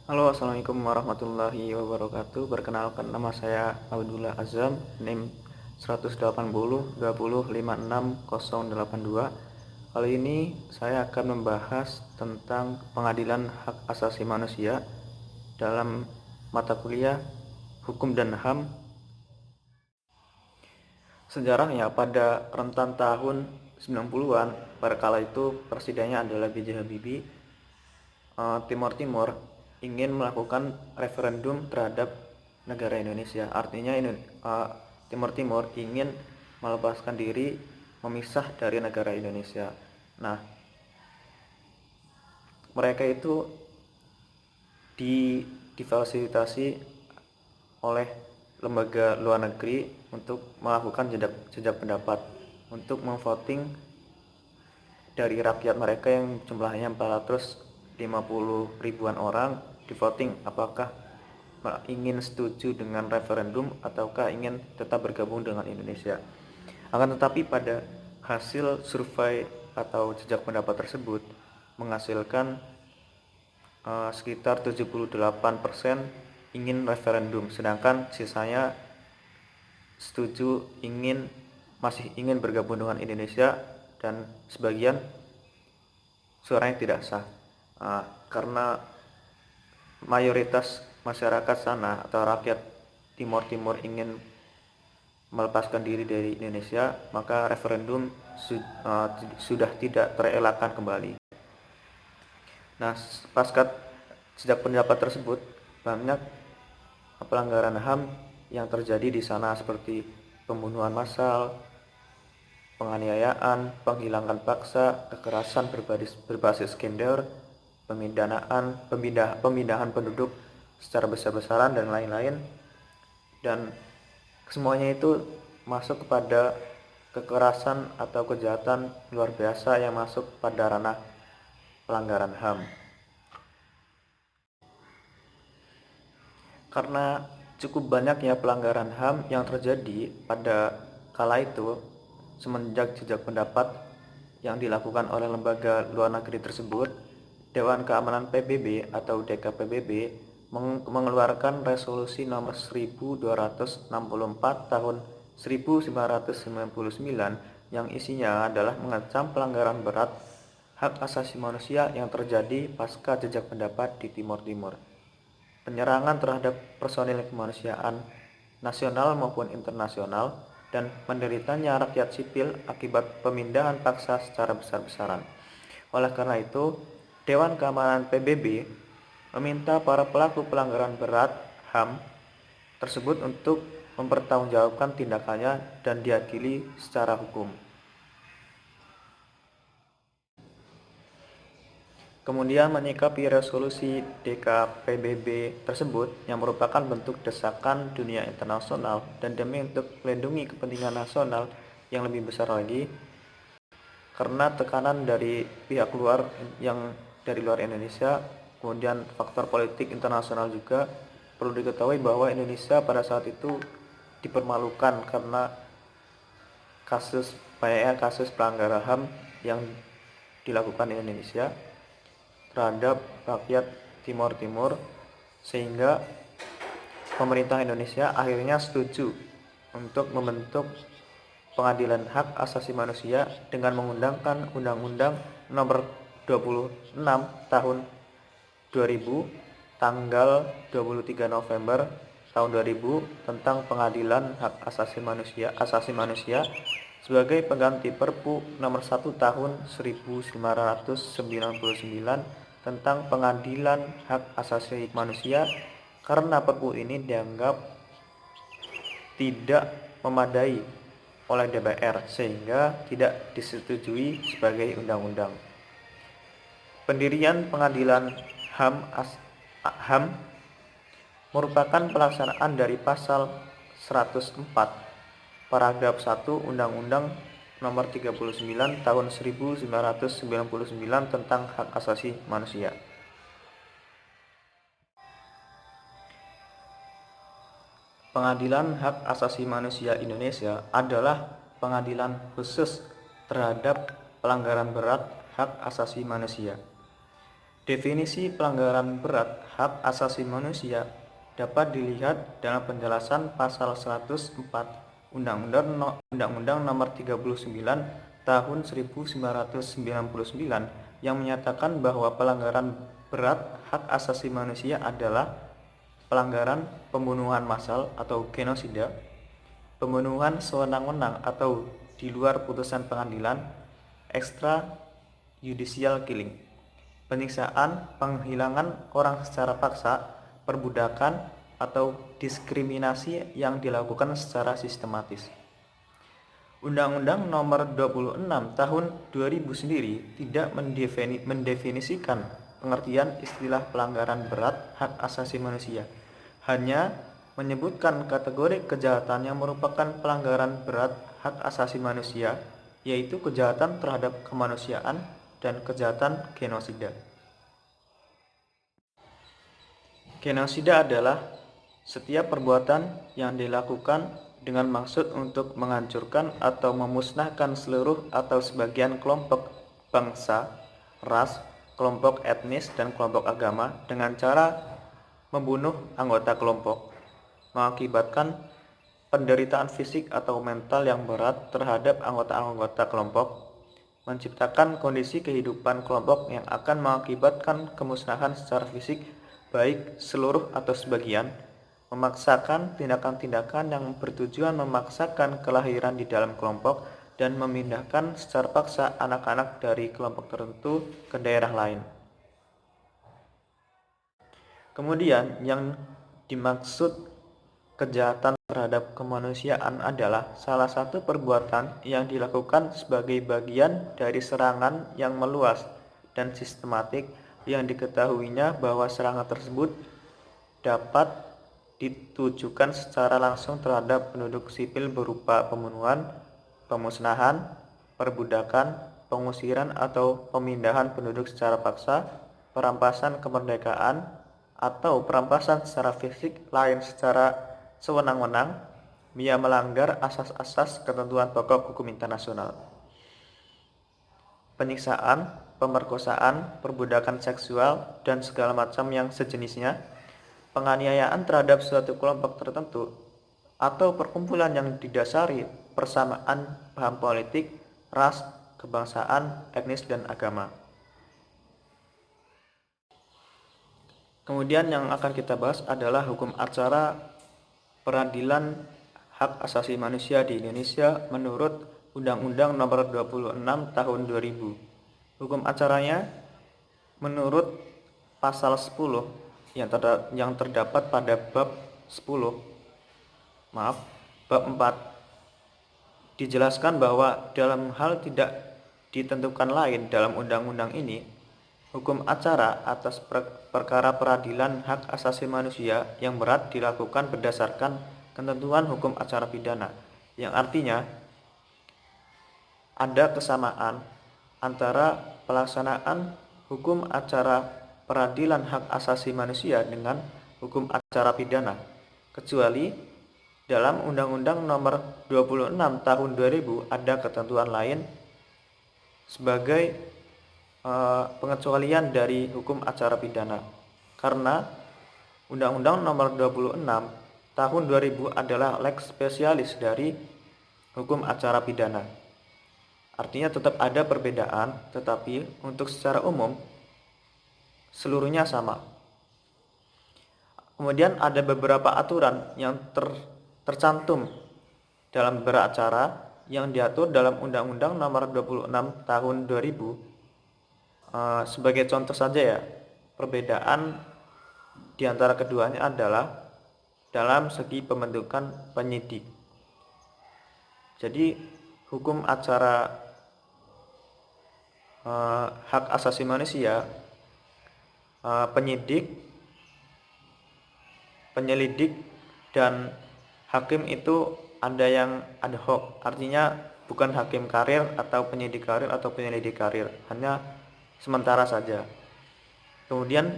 Halo, assalamualaikum warahmatullahi wabarakatuh. Perkenalkan, nama saya Abdullah Azam, NIM 180 20 56 082. Kali ini saya akan membahas tentang pengadilan hak asasi manusia dalam mata kuliah Hukum dan HAM. Sejarahnya pada rentan tahun 90-an, pada kala itu presidennya adalah B.J. Habibie. Timor Timur ingin melakukan referendum terhadap negara Indonesia. Artinya Timor Timur ingin melepaskan diri, memisah dari negara Indonesia. Nah, mereka itu difasilitasi oleh lembaga luar negeri untuk melakukan jejak pendapat, untuk memvoting dari rakyat mereka yang jumlahnya 450 ribuan orang, di voting apakah ingin setuju dengan referendum ataukah ingin tetap bergabung dengan Indonesia. Akan tetapi pada hasil survei atau jejak pendapat tersebut menghasilkan sekitar 78% ingin referendum, sedangkan sisanya setuju, masih ingin bergabung dengan Indonesia, dan sebagian suaranya tidak sah. Karena mayoritas masyarakat sana atau rakyat Timor Timur ingin melepaskan diri dari Indonesia, maka referendum sudah tidak terelakkan kembali. Nah, pasca sejak pendapat tersebut, banyak pelanggaran HAM yang terjadi di sana seperti pembunuhan massal, penganiayaan, penghilangan paksa, kekerasan berbasis gender, pemindahan penduduk secara besar-besaran, dan lain-lain. Dan semuanya itu masuk kepada kekerasan atau kejahatan luar biasa yang masuk pada ranah pelanggaran HAM. Karena cukup banyaknya pelanggaran HAM yang terjadi pada kala itu, semenjak jejak pendapat yang dilakukan oleh lembaga luar negeri tersebut, Dewan Keamanan PBB atau DKPBB mengeluarkan resolusi nomor 1264 tahun 1999 yang isinya adalah mengecam pelanggaran berat hak asasi manusia yang terjadi pasca jejak pendapat di Timor Timur. Penyerangan terhadap personil kemanusiaan nasional maupun internasional, dan menderitanya rakyat sipil akibat pemindahan paksa secara besar-besaran. Oleh karena itu, Dewan Keamanan PBB meminta para pelaku pelanggaran berat HAM tersebut untuk mempertanggungjawabkan tindakannya dan diadili secara hukum. Kemudian menyikapi resolusi DKPBB tersebut yang merupakan bentuk desakan dunia internasional dan demi untuk melindungi kepentingan nasional yang lebih besar lagi, karena tekanan dari pihak luar yang dari luar Indonesia, kemudian faktor politik internasional juga. Perlu diketahui bahwa Indonesia pada saat itu dipermalukan karena banyaknya kasus pelanggaran HAM yang dilakukan di Indonesia terhadap rakyat Timor Timur, sehingga pemerintah Indonesia akhirnya setuju untuk membentuk Pengadilan Hak Asasi Manusia dengan mengundangkan Undang-Undang Nomor 26 Tahun 2000 tanggal 23 November tahun 2000 tentang Pengadilan Hak Asasi Manusia sebagai pengganti Perpu Nomor 1 Tahun 1999 tentang Pengadilan Hak Asasi Manusia, karena Perpu ini dianggap tidak memadai oleh DPR sehingga tidak disetujui sebagai undang-undang. Pendirian Pengadilan HAM merupakan pelaksanaan dari pasal 104 paragraf 1 Undang-Undang Nomor 39 Tahun 1999 tentang Hak Asasi Manusia. Pengadilan Hak Asasi Manusia Indonesia adalah pengadilan khusus terhadap pelanggaran berat hak asasi manusia. Definisi pelanggaran berat hak asasi manusia dapat dilihat dalam penjelasan pasal 104 Undang-Undang Nomor 39 Tahun 1999 yang menyatakan bahwa pelanggaran berat hak asasi manusia adalah pelanggaran pembunuhan massal atau genosida, pembunuhan sewenang-wenang atau di luar putusan pengadilan, extrajudicial killing, penyiksaan, penghilangan orang secara paksa, perbudakan, atau diskriminasi yang dilakukan secara sistematis. Undang-Undang Nomor 26 Tahun 2000 sendiri tidak mendefinisikan pengertian istilah pelanggaran berat hak asasi manusia, hanya menyebutkan kategori kejahatan yang merupakan pelanggaran berat hak asasi manusia, yaitu kejahatan terhadap kemanusiaan dan kejahatan genosida. Genosida adalah setiap perbuatan yang dilakukan dengan maksud untuk menghancurkan atau memusnahkan seluruh atau sebagian kelompok bangsa, ras, kelompok etnis, dan kelompok agama dengan cara membunuh anggota kelompok, mengakibatkan penderitaan fisik atau mental yang berat terhadap anggota-anggota kelompok, menciptakan kondisi kehidupan kelompok yang akan mengakibatkan kemusnahan secara fisik baik seluruh atau sebagian, memaksakan tindakan-tindakan yang bertujuan memaksakan kelahiran di dalam kelompok dan memindahkan secara paksa anak-anak dari kelompok tertentu ke daerah lain. Kemudian yang dimaksud kejahatan terhadap kemanusiaan adalah salah satu perbuatan yang dilakukan sebagai bagian dari serangan yang meluas dan sistematik yang diketahuinya bahwa serangan tersebut dapat ditujukan secara langsung terhadap penduduk sipil berupa pembunuhan, pemusnahan, perbudakan, pengusiran atau pemindahan penduduk secara paksa, perampasan kemerdekaan, atau perampasan secara fisik lain secara sewenang-wenang, ia melanggar asas-asas ketentuan pokok hukum internasional. Penyiksaan, pemerkosaan, perbudakan seksual, dan segala macam yang sejenisnya, penganiayaan terhadap suatu kelompok tertentu, atau perkumpulan yang didasari persamaan paham politik, ras, kebangsaan, etnis, dan agama. Kemudian yang akan kita bahas adalah hukum acara peradilan hak asasi manusia di Indonesia menurut Undang-Undang Nomor 26 Tahun 2000. Hukum acaranya menurut pasal 10 yang terdapat pada bab 4 dijelaskan bahwa dalam hal tidak ditentukan lain dalam undang-undang ini, hukum acara atas perkara peradilan hak asasi manusia yang berat dilakukan berdasarkan ketentuan hukum acara pidana, yang artinya ada kesamaan antara pelaksanaan hukum acara peradilan hak asasi manusia dengan hukum acara pidana, kecuali dalam Undang-Undang Nomor 26 Tahun 2000 ada ketentuan lain sebagai pengecualian dari hukum acara pidana. Karena Undang-Undang Nomor 26 Tahun 2000 adalah lex spesialis dari hukum acara pidana. Artinya tetap ada perbedaan, tetapi untuk secara umum seluruhnya sama. Kemudian ada beberapa aturan yang tercantum dalam beracara yang diatur dalam Undang-Undang Nomor 26 Tahun 2000. Sebagai contoh saja ya, perbedaan di antara keduanya adalah dalam segi pembentukan penyidik. Jadi hukum acara hak asasi manusia, penyidik, penyelidik, dan hakim itu ada yang ad hoc, artinya bukan hakim karir atau penyidik karir atau penyelidik karir, hanya sementara saja. Kemudian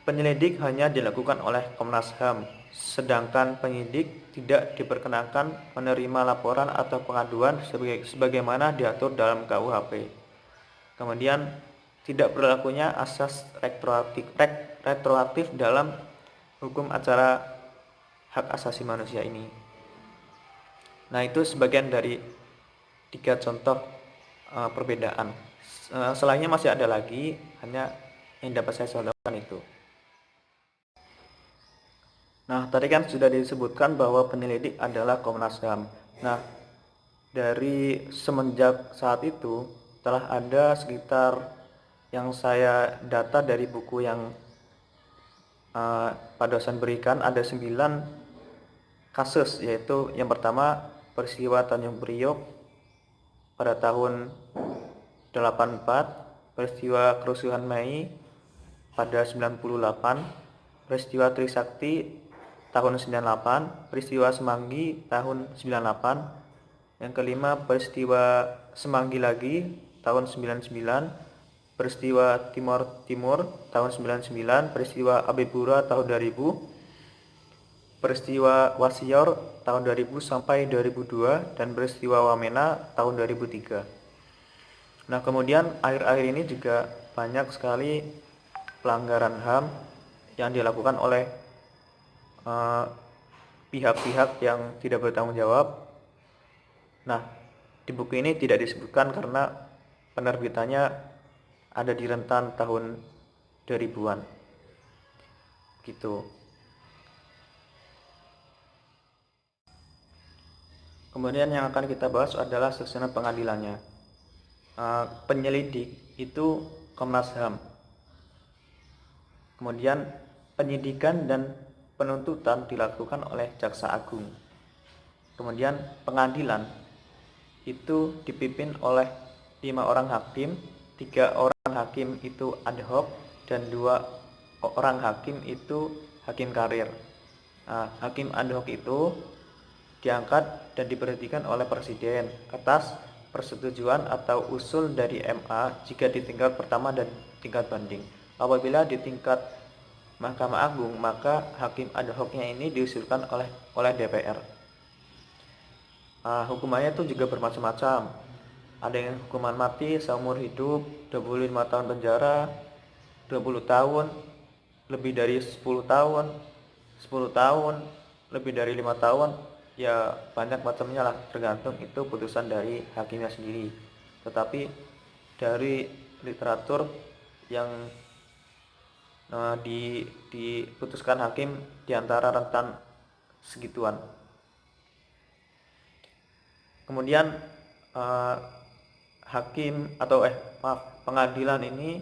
penyelidik hanya dilakukan oleh Komnas HAM, sedangkan penyidik tidak diperkenankan menerima laporan atau pengaduan sebagaimana diatur dalam KUHP. Kemudian tidak berlakunya asas retroaktif dalam hukum acara hak asasi manusia ini. Nah, itu sebagian dari 3 contoh perbedaan. Selainnya masih ada lagi, hanya yang dapat saya contohkan itu. Nah, tadi kan sudah disebutkan bahwa penyelidik adalah Komnas HAM. Nah, dari semenjak saat itu telah ada sekitar, yang saya data dari buku yang Pak dosen berikan, ada 9 kasus, yaitu yang pertama peristiwa Tanjung Priok pada tahun 84, peristiwa kerusuhan Mei pada 98, peristiwa Trisakti tahun 98, peristiwa Semanggi tahun 98, yang kelima peristiwa Semanggi lagi tahun 99, peristiwa Timor Timur tahun 99, peristiwa Abipura tahun 2000, peristiwa Wasior tahun 2000 sampai 2002, dan peristiwa Wamena tahun 2003. Nah, kemudian akhir-akhir ini juga banyak sekali pelanggaran HAM yang dilakukan oleh pihak-pihak yang tidak bertanggung jawab. Nah, di buku ini tidak disebutkan karena penerbitannya ada di rentan tahun 2000-an. Gitu. Kemudian yang akan kita bahas adalah susunan pengadilannya. Penyelidik itu Komnas HAM. Kemudian penyidikan dan penuntutan dilakukan oleh Jaksa Agung. Kemudian pengadilan itu dipimpin oleh 5 orang hakim, 3 orang hakim itu ad hoc, dan 2 orang hakim itu hakim karir. Nah, hakim ad hoc itu diangkat dan diberhentikan oleh Presiden atas persetujuan atau usul dari MA jika di tingkat pertama dan tingkat banding. Apabila di tingkat Mahkamah Agung, maka hakim ad hoc-nya ini diusulkan oleh DPR. Hukumannya itu juga bermacam-macam. Ada yang hukuman mati seumur hidup, 25 tahun penjara, 20 tahun, lebih dari 10 tahun, 10 tahun, lebih dari 5 tahun, ya banyak macamnya lah, tergantung itu putusan dari hakimnya sendiri. Tetapi dari literatur yang diputuskan hakim di antara rentan segituan. Kemudian pengadilan ini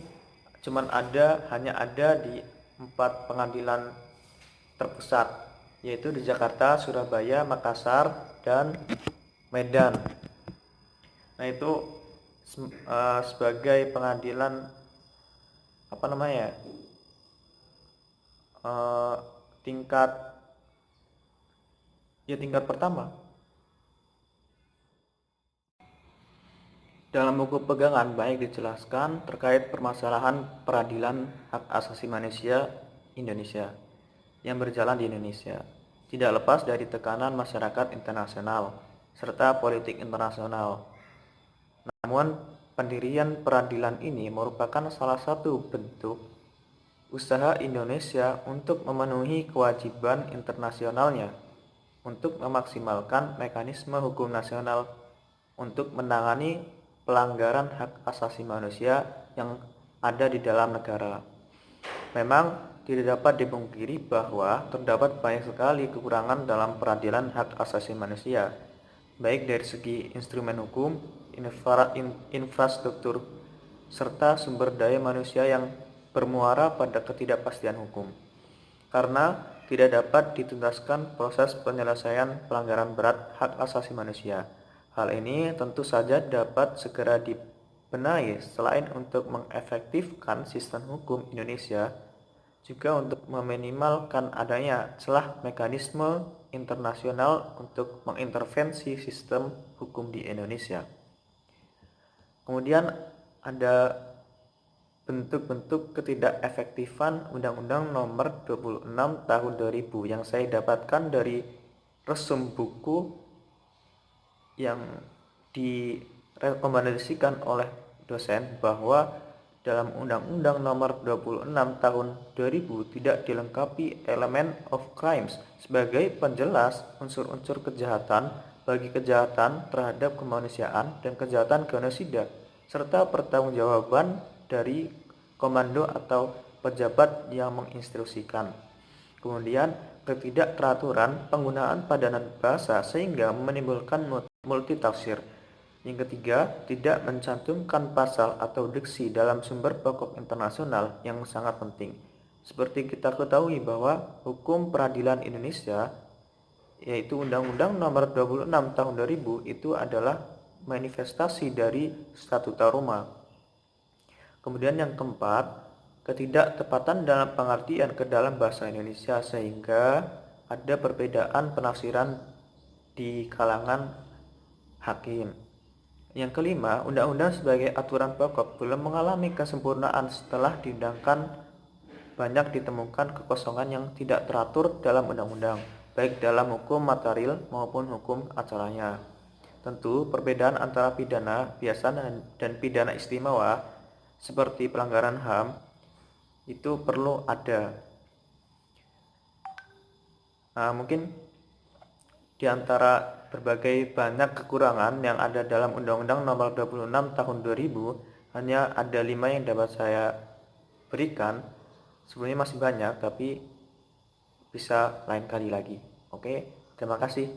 hanya ada di 4 pengadilan terpusat, yaitu di Jakarta, Surabaya, Makassar, dan Medan. Nah, itu sebagai pengadilan tingkat pertama. Dalam buku pegangan banyak dijelaskan terkait permasalahan peradilan hak asasi manusia Indonesia yang berjalan di Indonesia, tidak lepas dari tekanan masyarakat internasional serta politik internasional. Namun, pendirian peradilan ini merupakan salah satu bentuk usaha Indonesia untuk memenuhi kewajiban internasionalnya untuk memaksimalkan mekanisme hukum nasional untuk menangani pelanggaran hak asasi manusia yang ada di dalam negara. Memang tidak dapat dipungkiri bahwa terdapat banyak sekali kekurangan dalam peradilan hak asasi manusia, baik dari segi instrumen hukum, infrastruktur, serta sumber daya manusia yang bermuara pada ketidakpastian hukum. Karena tidak dapat dituntaskan proses penyelesaian pelanggaran berat hak asasi manusia. Hal ini tentu saja dapat segera dibenahi selain untuk mengefektifkan sistem hukum Indonesia, juga untuk meminimalkan adanya celah mekanisme internasional untuk mengintervensi sistem hukum di Indonesia. Kemudian ada bentuk-bentuk ketidakefektifan Undang-Undang Nomor 26 Tahun 2000 yang saya dapatkan dari resum buku yang direkomendasikan oleh dosen, bahwa dalam Undang-Undang Nomor 26 Tahun 2000 tidak dilengkapi elemen of crimes sebagai penjelas unsur-unsur kejahatan bagi kejahatan terhadap kemanusiaan dan kejahatan genosida, serta pertanggungjawaban dari komando atau pejabat yang menginstruksikan. Kemudian, ketidakteraturan penggunaan padanan bahasa sehingga menimbulkan multitafsir. Yang ketiga, tidak mencantumkan pasal atau diksi dalam sumber pokok internasional yang sangat penting. Seperti kita ketahui bahwa hukum peradilan Indonesia, yaitu Undang-Undang Nomor 26 Tahun 2000, itu adalah manifestasi dari Statuta Roma. Kemudian yang keempat, ketidaktepatan dalam pengertian ke dalam bahasa Indonesia sehingga ada perbedaan penafsiran di kalangan hakim. Yang kelima, undang-undang sebagai aturan pokok belum mengalami kesempurnaan setelah diundangkan banyak ditemukan kekosongan yang tidak teratur dalam undang-undang, baik dalam hukum material maupun hukum acaranya. Tentu, perbedaan antara pidana biasa dan pidana istimewa seperti pelanggaran HAM itu perlu ada. Nah, mungkin di antara berbagai banyak kekurangan yang ada dalam Undang-Undang Nomor 26 Tahun 2000, hanya ada 5 yang dapat saya berikan. Sebenarnya masih banyak, tapi bisa lain kali lagi. Oke, terima kasih.